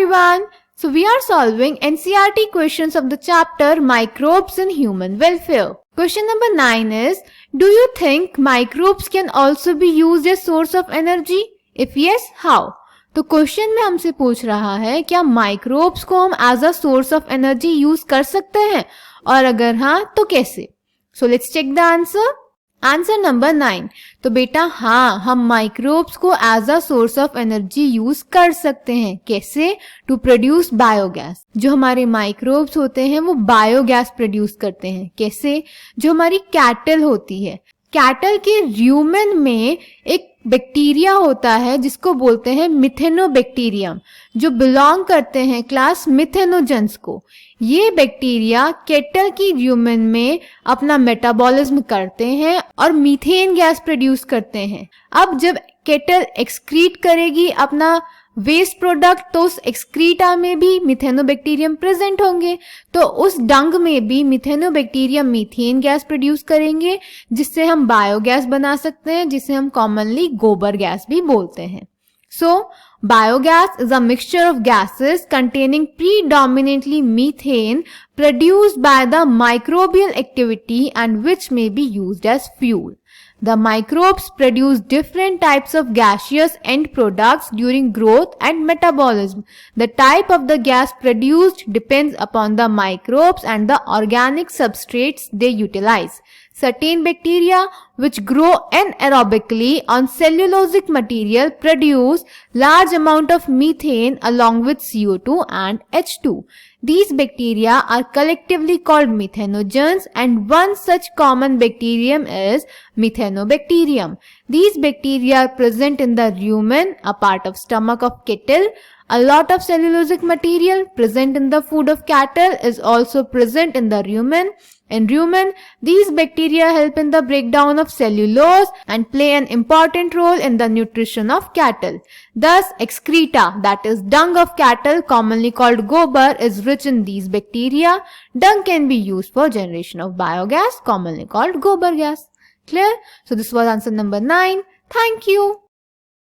everyone. So we are solving NCERT questions of the chapter Microbes in Human Welfare. Question number 9 is, do you think microbes can also be used as source of energy? If yes, how? तो question में हमसे पूछ रहा है क्या microbes को हम as a source of energy use कर सकते हैं और अगर हाँ तो कैसे. So let's check the answer. Answer number 9. तो बेटा हाँ, हम माइक्रोब्स को as a source of energy use कर सकते हैं. कैसे? To produce biogas. जो हमारे माइक्रोब्स होते हैं वो बायोगैस प्रोड्यूस करते हैं. कैसे? जो हमारी कैटल होती है, कैटल के र्यूमेन में एक बैक्टीरिया होता है जिसको बोलते हैं मिथेनोबैक्टीरियम, जो बिलोंग करते हैं क्लास मिथेनोजेंस को. ये बैक्टीरिया केटल की र्यूमेन में अपना मेटाबॉलिज्म करते हैं और मीथेन गैस प्रोड्यूस करते हैं. अब जब केटल एक्सक्रीट करेगी अपना वेस्ट प्रोडक्ट तो उस एक्सक्रीटा में भी मिथेनोबैक्टीरियम प्रेजेंट होंगे. तो उस डंग में भी मिथेनोबैक्टीरियम मीथेन गैस प्रोड्यूस करेंगे जिससे हम बायोगैस बना सकते हैं, जिसे हम कॉमनली गोबर गैस भी बोलते हैं. So, biogas is a mixture of gases containing predominantly methane produced by the microbial activity and which may be used as fuel. The microbes produce different types of gaseous end products during growth and metabolism. The type of the gas produced depends upon the microbes and the organic substrates they utilize. Certain bacteria which grow anaerobically on cellulosic material produce large amount of methane along with CO2 and H2. These bacteria are collectively called methanogens and one such common bacterium is Methanobacterium. These bacteria are present in the rumen, a part of stomach of cattle. A lot of cellulosic material present in the food of cattle is also present in the rumen. In rumen, these bacteria help in the breakdown of cellulose and play an important role in the nutrition of cattle. Thus, excreta, that is dung of cattle, commonly called gobar, is rich in these bacteria. Dung can be used for generation of biogas, commonly called gobar gas. Clear? So this was answer number 9. Thank you.